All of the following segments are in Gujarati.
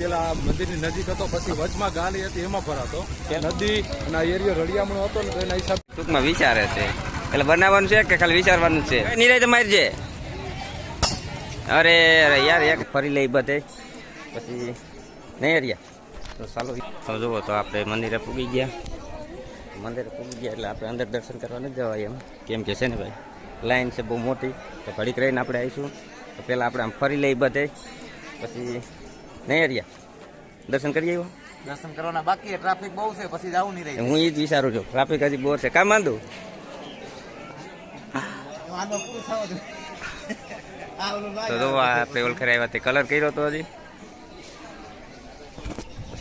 પેલા મંદિરની નજીક હતો, પછી વચમાં ગાલી હતી એમાં ભરાતો નદી અને આ એરિયો રળિયામણો હતો ને તો એના હિસાબ ટૂંકમાં વિચારે છે એટલે બનાવવાનું છે કે ખાલી વિચારવાનું છે નિરાય મારી છે. અરે અરે યાર એક ફરી લઈ બધે પછી નહીં હરિયા તો ચાલો તો જુઓ તો આપણે મંદિરે પૂગી ગયા એટલે આપણે અંદર દર્શન કરવા નથી જવાય એમ કેમ કે છે ને ભાઈ લાઈન છે બહુ મોટી તો ઘડીક રહીને આપણે આવીશું. તો પહેલાં આપણે આમ ફરી લઈ બધે પછી નહીં હરિયા દર્શન કરી આવ્યો. દર્શન કરવાના બાકી ટ્રાફિક બહુ છે પછી જવું નહીં રહી. હું એ જ વિચારું છું ટ્રાફિક હજી બહુ છે કામ માંદું તો જો આપણે ઓળખરે આવ્યા તે કલર કર્યો તો હજી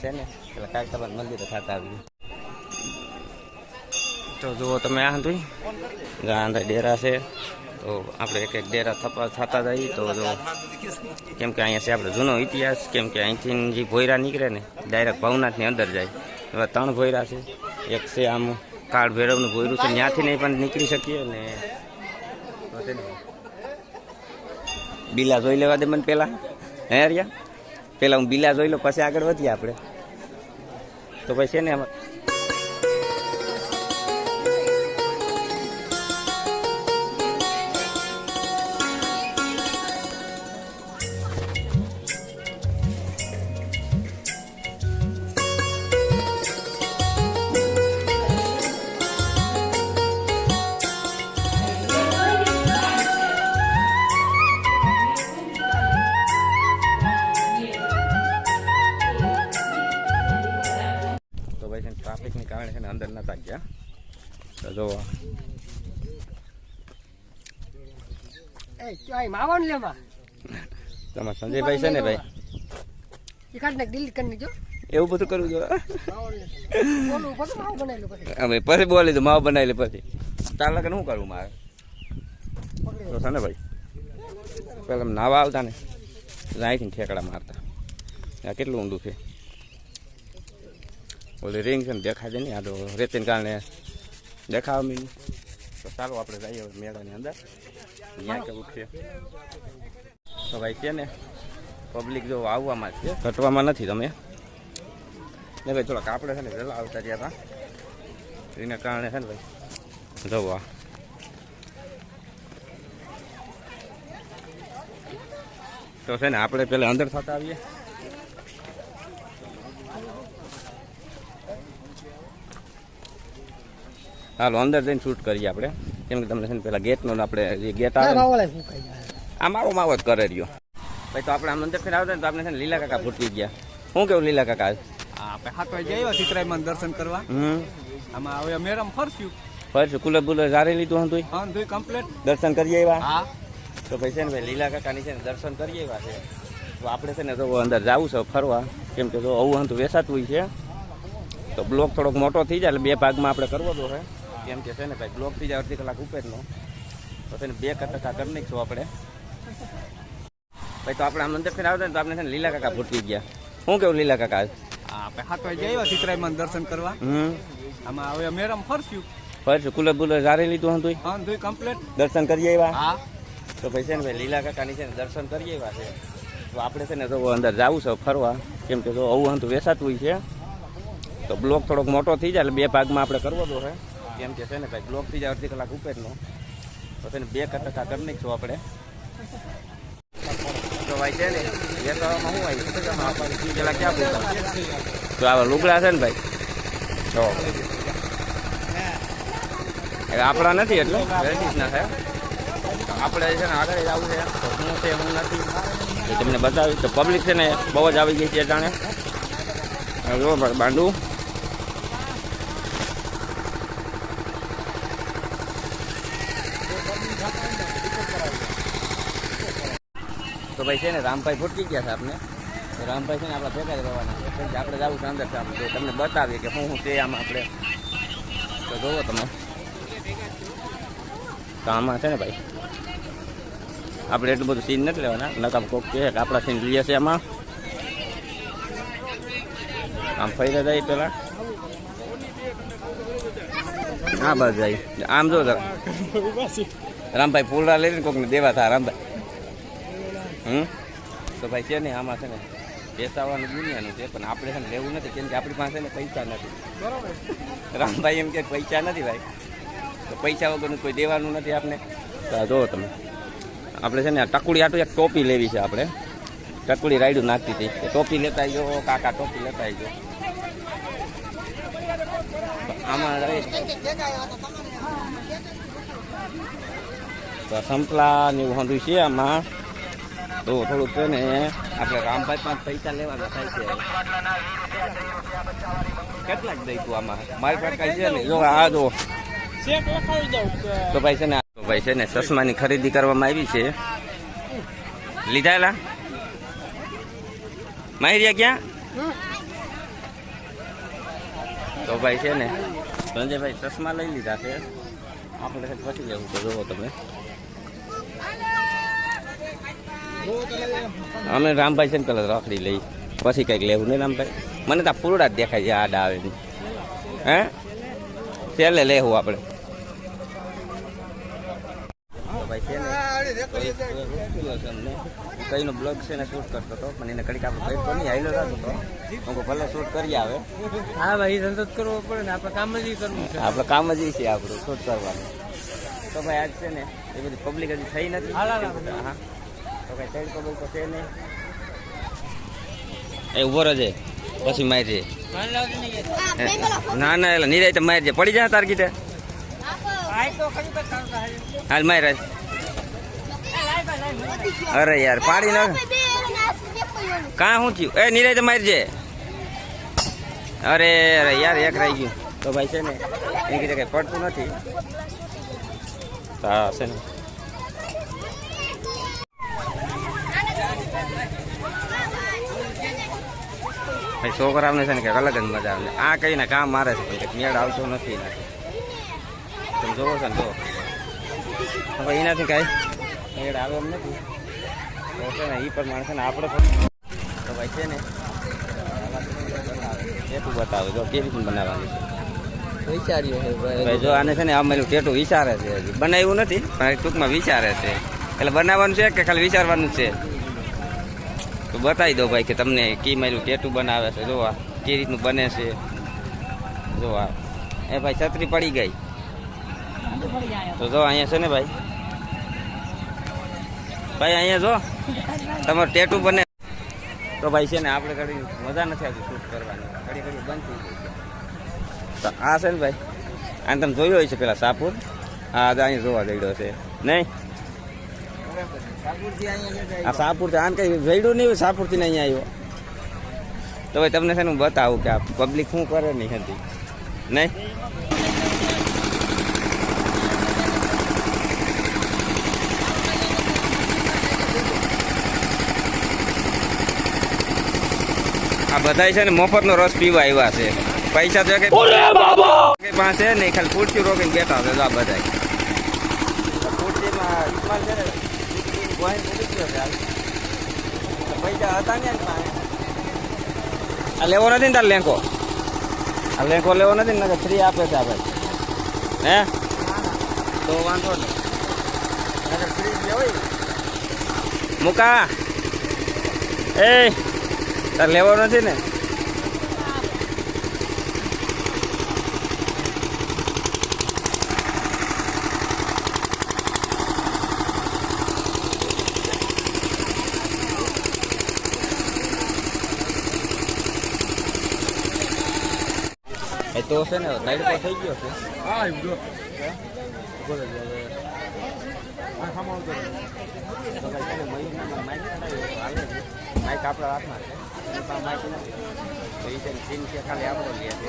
છે ને પેલા કાકતાબાદ મંદિરે થતા આવ્યું. તો જુઓ તમે આ હતું અંદર ડેરા છે તો આપણે એક એક ડેરા થતા જઈએ તો જો કેમ કે અહીંયા છે આપણે જૂનો ઇતિહાસ કેમ કે અહીંથી જે ભોયરા નીકળે ને ડાયરેક્ટ ભવનાથની અંદર જાય એવા 3 ભોયરા છે. એક છે આમ કાળ ભૈરવનું ભોયરું છે ત્યાંથી નહીં પણ નીકળી શકીએ ને બીલા જોઈ લેવા દે મને પહેલાં હે રિયા પહેલાં હું બીલા જોઈ લો પછી આગળ વધીએ આપણે તો પછી છે ને આમાં ટ્રાફિકને કારણે છે ને અંદર નતા ગયા તો જો તમારા સંજયભાઈ છે ને ભાઈ એવું બધું કરવું જોઈએ અમે પછી બોલી દઉં માવ બનાવી લે પછી તાર લગન શું કરવું મારે તો છે ને ભાઈ પેલા નાવા આવતા ને અહીંથી ઠેકડા મારતા આ કેટલું ઊંડું છે. ઓલી રિંગ છે ને દેખાય છે નહીં આ તો રેતીને કારણે દેખાવા મીન તો ચાલો આપણે જઈએ મેળાની અંદર અહીંયા કેવું છે તો ભાઈ છે ને પબ્લિક જો આવવામાં છે ઘટવામાં નથી તમે ને ભાઈ થોડાક આપણે છે ને વહેલા આવતા રહ્યા હતા એના કારણે છે ને ભાઈ જોવા તો છે ને આપણે પહેલાં અંદર થતા આવીએ. હાલો અંદર જઈને શૂટ કરીએ આપણે કેમ કે તમને છે ને પેલા ગેટનો આપણે જે ગેટ આવે આ મારો માવો જ કરે રહ્યો ભાઈ. તો આપણે આમ અંદર ફેર આવતા ને તો આપણે છે ને લીલા કાકા ભૂટકી ગયા. શું કેવું લીલા કાકા આપણે 7 વાગે આવ્યા સીતરાયમાં દર્શન કરવા. આમાં હવે મેરામ ફરશું કુલર બુલર જારી લીધું હતું કમ્પ્લીટ દર્શન કરી આવ્યા. તો ભાઈ છે ને ભાઈ લીલા કાકાની છે ને દર્શન કરી આવ્યા છે તો આપણે છે ને તો અંદર જવું છે ફરવા કેમ કે જો આવું હતું વેસાતું હોય છે તો બ્લોક થોડોક મોટો થઈ જાય એટલે 2 ભાગમાં આપણે કરવો તો છે કેમ કે છે ને ભાઈ બ્લોક થઈ જાય 1/2 કલાક ઉપરનો તો છે ને 2 ટકા કરી નાખીશું આપણે ભાઈ. તો આપણે આમ અંદર ફેર આવતા ને તો આપણે છે ને લીલા કાકા ભૂટકી ગયા. શું કેવું લીલા કાકા આપણે 7 વાગે આવ્યા સીતરાયમાં દર્શન કરવા. આમાં હવે મેરામ ફરશું કુલર બુલર જારી લીધું હતું કમ્પ્લીટ દર્શન કરી આવ્યા. તો ભાઈ છે ને ભાઈ લીલા કાકાની છે ને દર્શન કરી આવ્યા છે તો આપણે છે ને તો અંદર જવું છે ફરવા કેમ કે જો આવું હતું વેસાતું હોય છે તો બ્લોક થોડોક મોટો થઈ જાય એટલે 2 ભાગમાં આપણે કરવો તો છે કેમ કે છે ને ભાઈ બ્લોક થઈ જાય 1/2 કલાક ઉપરનો તો છે ને 2 ટકા કરી નાખીશું આપણે. તો ભાઈ છે ને વેચાવામાં શું આવી પેલા ક્યાં પૂછતા તો આવા લુગડા છે ને ભાઈ જો આપણા નથી એટલે લેડીઝના છે આપણે છે ને આગળ જવું છે તો શું છે હું નથી એ તમને બતાવ્યું. તો પબ્લિક છે ને બહુ જ આવી ગઈ છે જાણે જો બાંડું તો ભાઈ છે ને રામભાઈ ભૂટકી ગયા છે આપણે તો રામભાઈ છે ને આપણા ભેગા જ રહેવાના છે કેમ કે આપણે જવું છે અંદર છે તો તમને બતાવીએ કે શું છે આમાં આપણે તો જોવો તમે તો આમાં છે ને ભાઈ આપણે એટલું બધું સીન નથી લેવાના નકામ કોક કહે કે આપણા સીન લઈએ છીએ આમાં આમ ફરી જાય પેલા હા બસ જાય આમ જો રામભાઈ ફૂલડા લઈને કોકને દેવા હતા રામભાઈ તો ભાઈ છે ને આમાં છે ને બેસાવાનું દુનિયાનું છે પણ આપણે છે ને લેવું નથી કેમ કે આપણી પાસે ને પૈસા નથી. બરોબર. રામભાઈ એમ કે પૈસા નથી ભાઈ, તો પૈસા વગરનું કોઈ દેવાનું નથી આપને. તો આ જુઓ તમે, આપણે છે ને ટકુડી આટલું એક ટોપી લેવી છે આપણે. ટકુડી રાયડું નાખતી હતી, ટોપી લેતા આવજો કાકા, ટોપી લેતા આવજો. આમાં તો સંપલા ને એવું હોંધું છે આમાં. તો થોડુંક છે ને આપણે રામભાઈ પાંચ પૈસા લેવાના થાય છે. કેટલાક દઈ તું આમાં? મારી પાસે કઈ છે ને, જો આ જો તો ભાઈ છે ને ચશ્માની ખરીદી કરવામાં આવી છે. લીધાલા માહિરિયા ક્યાં? તો ભાઈ છે ને સંજયભાઈ ચશ્મા લઈ લીધા છે. આપણે પછી લેવું તો જોવો તમે. અમે રામભાઈ છે ને પેલા રાખડી લઈ પછી કંઈક લેવું નહીં રામભાઈ. મને તો પૂરડા જ દેખાય છે આડા આવે ને. હે છેલ્લે લેવું આપણે. ભાઈ છે ને કઈનો બ્લોગ છે ને શૂટ કરતો હતો પણ એને કડીક આપણે કઈ તો નહીં હાઈલો થતો હતો. હું ભલે શૂટ કરી આવે. હા ભાઈ, ધંધો જ કરવો પડે ને, આપણે કામ જ કરવું છે. આપણે કામ જ છે આપણું શૂટ કરવાનું. તો ભાઈ આજ છે ને એ બધી પબ્લિક હજી થઈ નથી. હા તો કઈ તેડ પબ્લિક તો છે નહીં. એ ઉભો રહેજે પછી મારજે. ના ના એટલે નિરાય તો મારજે. પડી જાય તાર કીધે હાલ માર. અરે યાર પાડી ના કાં શું થયું? એ નિરાય તો મારજે. અરે અરે યાર એક રહી ગયું. તો ભાઈ છે ને એ કીધે કઈ પડતું નથી. હા છે ને ભાઈ છોકરાઓને છે ને કંઈક અલગ જ મજા આવે. આ કહીને કામ મારે છે પણ કંઈક મેળ આવતો નથી. તમે જોવો છો ને જો હવે એનાથી કાંઈ મેળ આવે એમ નથી. તો છે ને એ પ્રમાણે છે ને આપણે તો ભાઈ છે ને ટેટું બતાવે જો કેવી રીતનું બનાવવાની છે. વિચાર્યું છે ભાઈ જો આને છે ને અમારું ટેટું વિચારે છે. હજી બનાવ્યું નથી પણ ટૂંકમાં વિચારે છે. એટલે બનાવવાનું છે કે ખાલી વિચારવાનું છે? તો બતાવી દો ભાઈ કે તમને કી મારું ટેટું બનાવે છે. જો આ કેવી રીતનું બને છે. જો આ એ ભાઈ છત્રી પડી ગઈ. તો જો અહીંયા છે ને ભાઈ અહીંયા જો તમારું ટેટું બને. તો ભાઈ છે ને આપણે ઘડી મજા નથી આવતી શૂટ કરવાની, ઘડી ઘડી બંધ થઈ ગઈ. તો આ છે ને ભાઈ આને તમે જોયો હોય છે પેલા સાપુર. હા અહીંયા જોવા જઈડ્યો છે નહીં? આ સાપુરથી આને કઈ જઈડું નહીં, સાપુરથી ને અહીંયા આવ્યો. તો ભાઈ તમને છે ને હું બતાવું કે આ પબ્લિક શું કરે નહીં હતી નહીં. આ બધા છે ને મફતનો રસ પીવા આવ્યા છે. પૈસા તો કઈ પાસે નહીં, ખાલી ખુરશી રોકીને બેઠા છે. આ બધા ખુરશીમાં ઇસ્માલ છે ને પૈસા હતા ને આ લેવો નથી ને તાર લેંકો? આ લેંકો લેવો નથી ને ફ્રી આપે છે આપણે. હે તો વાંધો નહીં ફ્રી લેવાય. મુકા એ તાર લેવો નથી ને? તો છે ને સાઈડ પર થઈ ગયો છે. હા એવું જો બોલે હવે આ સામાન તો માઇક આપણા હાથમાં છે. માઇક નથી તો એ છે સીન છે ખાલી આપણો લે છે.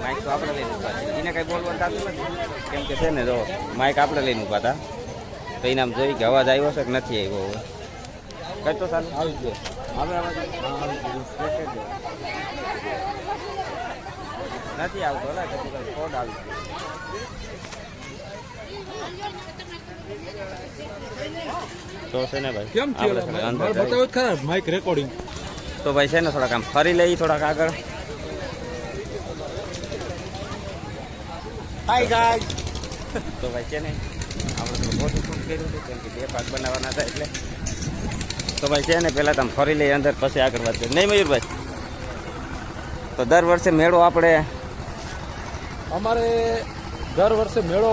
માઇક તો આપણે લઈને ઉભા છે. એને કંઈ બોલવાનું થતું નથી કેમ કે છે ને જો માઇક આપણે લઈને ઉભા હતા. તો એને આમ જોઈ કે અવાજ આવ્યો છે કે નથી આવ્યો. હવે કઈ તો સારું આવી ગયો. હવે અવાજ નથી આવતો. કોડ આવી તો છે ને ભાઈ કેમ થયું? બતાવો ખરા માઇક રેકોર્ડિંગ. તો ભાઈ છે ને થોડાક આમ ફરી લઈ થોડાક આગળ. Hi guys. તો ભાઈ છે ને આપણે થોડું ફોટો શૂટ કર્યું હતું કેમ કે 2 ભાગ બનાવવાના હતા એટલે તો ભાઈ છે ને પહેલાં તમે ફરી લઈએ અંદર, પછી આગળ વાત કરીએ. નહીં મયુરભાઈ? તો દર વર્ષે મેળો આપણે અમારે દર વર્ષે મેળો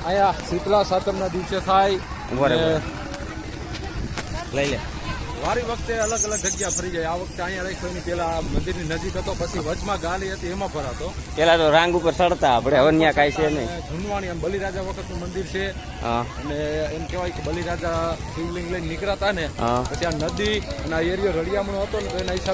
અહીંયા શીતલા સાતમના દિવસે થાય. બરાબર. અને લઈ લે. વારી વખતે અલગ અલગ જગ્યા ફરી જાય. આ વખતે અહીંયા રાખ્યો એની પેલા મંદિરની નજીક હતો, પછી વચમાં ગાલી હતી એમાં ભરાતો. પેલા તો રાંગ ઉપર ચડતા આપણે, હવે ત્યાં કાંઈ છે નહીં. અને જૂનવાણી એમ બલિરાજા વખતનું મંદિર છે. હા અને એમ કહેવાય કે બલિરાજા શિવલિંગ લઈને નીકળ્યા હતા ને, હા પછી આ નદી અને આ એરિયો રળિયામણો હતો ને, તો એના હિસાબે